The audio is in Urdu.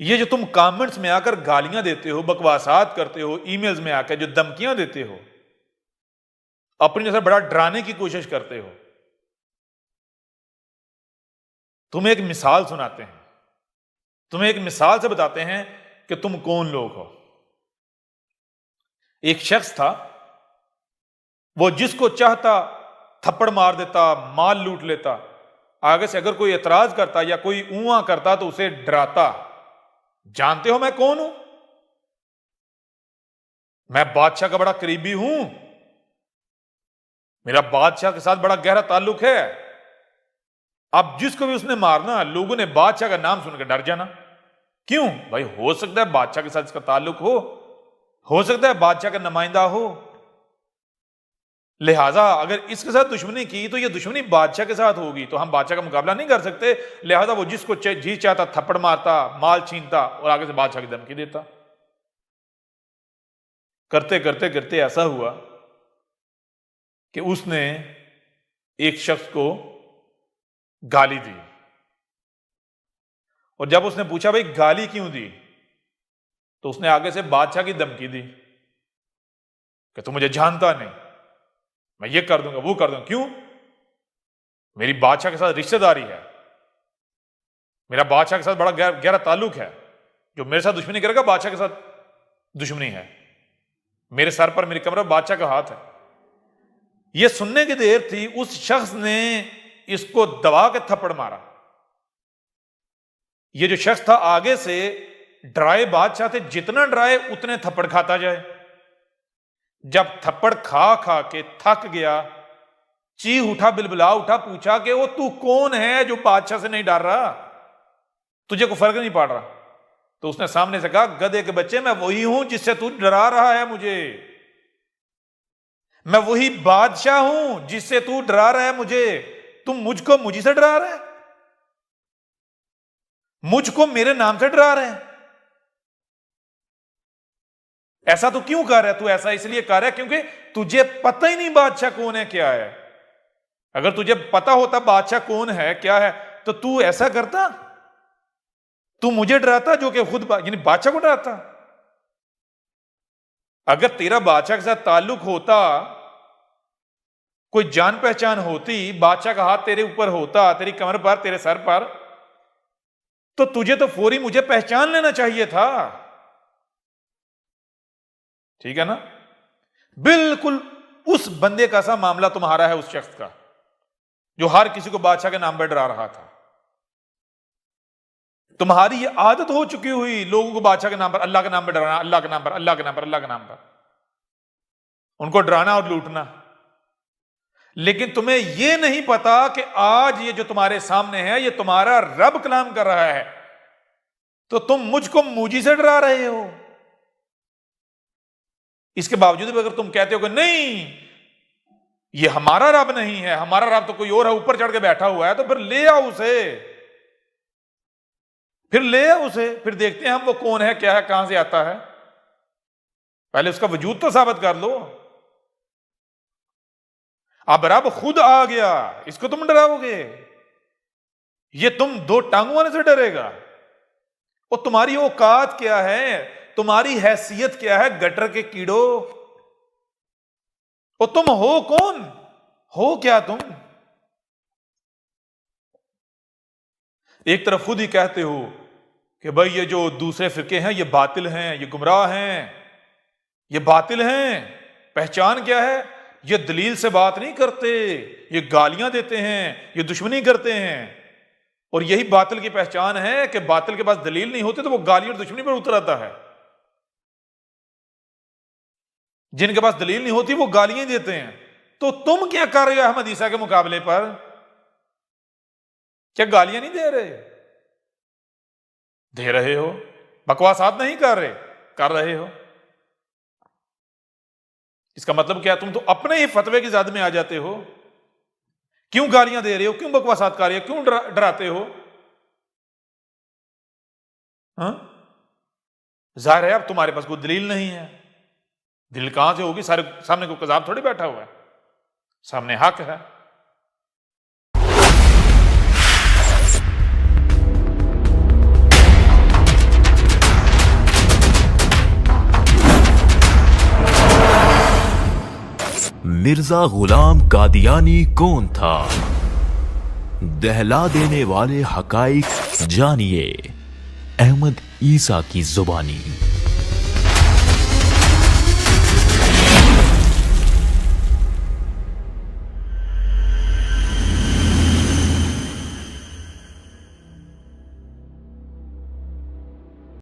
یہ جو تم کامنٹس میں آ کر گالیاں دیتے ہو، بکواسات کرتے ہو، ای میلز میں آ کر جو دھمکیاں دیتے ہو، اپنی جیسا بڑا ڈرانے کی کوشش کرتے ہو، تمہیں ایک مثال سناتے ہیں، تمہیں ایک مثال سے بتاتے ہیں کہ تم کون لوگ ہو۔ ایک شخص تھا، وہ جس کو چاہتا تھپڑ مار دیتا، مال لوٹ لیتا، آگے سے اگر کوئی اعتراض کرتا یا کوئی اونواں کرتا تو اسے ڈراتا۔ جانتے ہو میں کون ہوں؟ میں بادشاہ کا بڑا قریبی ہوں، میرا بادشاہ کے ساتھ بڑا گہرا تعلق ہے۔ اب جس کو بھی اس نے مارنا، لوگوں نے بادشاہ کا نام سن کے ڈر جانا۔ کیوں بھائی؟ ہو سکتا ہے بادشاہ کے ساتھ اس کا تعلق ہو سکتا ہے بادشاہ کا نمائندہ ہو، لہٰذا اگر اس کے ساتھ دشمنی کی تو یہ دشمنی بادشاہ کے ساتھ ہوگی، تو ہم بادشاہ کا مقابلہ نہیں کر سکتے، لہٰذا وہ جس کو جی چاہتا تھپڑ مارتا، مال چھینتا اور آگے سے بادشاہ کی دھمکی دیتا۔ کرتے کرتے کرتے ایسا ہوا کہ اس نے ایک شخص کو گالی دی، اور جب اس نے پوچھا بھائی گالی کیوں دی، تو اس نے آگے سے بادشاہ کی دھمکی دی کہ تو مجھے جانتا نہیں، میں یہ کر دوں گا، وہ کر دوں گا۔ کیوں؟ میری بادشاہ کے ساتھ رشتہ داری ہے، میرا بادشاہ کے ساتھ بڑا گہرا تعلق ہے، جو میرے ساتھ دشمنی کرے گا بادشاہ کے ساتھ دشمنی ہے، میرے سر پر میری کمر پر بادشاہ کا ہاتھ ہے۔ یہ سننے کی دیر تھی، اس شخص نے اس کو دبا کے تھپڑ مارا۔ یہ جو شخص تھا آگے سے ڈرائے بادشاہ تھے، جتنا ڈرائے اتنے تھپڑ کھاتا جائے۔ جب تھپڑ کھا کھا کے تھک گیا، چیخ اٹھا، بلبلا اٹھا، پوچھا کہ وہ تو کون ہے جو بادشاہ سے نہیں ڈر رہا، تجھے کوئی فرق نہیں پڑ رہا؟ تو اس نے سامنے سے کہا گدھے کے بچے، میں وہی ہوں جس سے تو ڈرا رہا ہے مجھے، میں وہی بادشاہ ہوں جس سے تو ڈرا رہا ہے مجھے۔ تم مجھ کو مجھے سے ڈرا رہے ہیں، مجھ کو میرے نام سے ڈرا رہے ہیں۔ ایسا تو کیوں کر رہا ہے؟ تو ایسا اس لیے کر رہا ہے کیونکہ تجھے پتہ ہی نہیں بادشاہ کون ہے کیا ہے۔ اگر تجھے پتہ ہوتا بادشاہ کون ہے کیا ہے تو ایسا کرتا؟ تو مجھے ڈراتا جو کہ خود یعنی بادشاہ کو ڈراتا۔ اگر تیرا بادشاہ کے ساتھ تعلق ہوتا، کوئی جان پہچان ہوتی، بادشاہ کا ہاتھ تیرے اوپر ہوتا، تیری کمر پر، تیرے سر پر، تو تجھے تو فوری مجھے پہچان لینا چاہیے تھا۔ ٹھیک ہے نا؟ بالکل اس بندے کا سا معاملہ تمہارا ہے، اس شخص کا جو ہر کسی کو بادشاہ کے نام پر ڈرا رہا تھا۔ تمہاری یہ عادت ہو چکی ہوئی لوگوں کو بادشاہ کے نام پر، اللہ کے نام پر ڈرانا، اللہ کے نام پر، اللہ کے نام پر، اللہ کے نام پر، ان کو ڈرانا اور لوٹنا۔ لیکن تمہیں یہ نہیں پتا کہ آج یہ جو تمہارے سامنے ہے یہ تمہارا رب کلام کر رہا ہے، تو تم مجھ کو موجی سے ڈرا رہے ہو۔ اس کے باوجود بھی اگر تم کہتے ہو کہ نہیں یہ ہمارا رب نہیں ہے، ہمارا رب تو کوئی اور ہے، اوپر چڑھ کے بیٹھا ہوا ہے، تو پھر لے آؤ اسے، پھر دیکھتے ہیں ہم وہ کون ہے، کیا ہے، کہاں سے آتا ہے۔ پہلے اس کا وجود تو ثابت کر لو۔ اب رب خود آ گیا، اس کو تم ڈراؤ گے؟ یہ تم دو ٹانگوں والے سے ڈرے گا؟ اور تمہاری اوقات کیا ہے، تمہاری حیثیت کیا ہے گٹر کے کیڑو؟ اور تم ہو کون؟ ہو کیا تم؟ ایک طرف خود ہی کہتے ہو کہ بھائی یہ جو دوسرے فرقے ہیں یہ باطل ہیں، یہ گمراہ ہیں، یہ باطل ہیں۔ پہچان کیا ہے؟ یہ دلیل سے بات نہیں کرتے، یہ گالیاں دیتے ہیں، یہ دشمنی کرتے ہیں۔ اور یہی باطل کی پہچان ہے کہ باطل کے پاس دلیل نہیں ہوتی تو وہ گالی اور دشمنی پر اتر آتا ہے۔ جن کے پاس دلیل نہیں ہوتی وہ گالیاں دیتے ہیں۔ تو تم کیا کر رہے ہو احمد عیسیٰ کے مقابلے پر؟ کیا گالیاں نہیں دے رہے؟ دے رہے ہو۔ بکواسات نہیں کر رہے ہو۔ اس کا مطلب کیا؟ تم تو اپنے ہی فتوے کی زد میں آ جاتے ہو۔ کیوں گالیاں دے رہے ہو؟ کیوں بکواسات کر رہے ہو؟ کیوں ڈراتے ہو؟ ہاں، ظاہر ہے اب تمہارے پاس کوئی دلیل نہیں ہے۔ دلیل کہاں سے ہوگی؟ سامنے کوئی قذاب تھوڑی بیٹھا ہوا ہے، سامنے حق ہے۔ مرزا غلام قادیانی کون تھا؟ دہلا دینے والے حقائق جانیے احمد عیسیٰ کی زبانی۔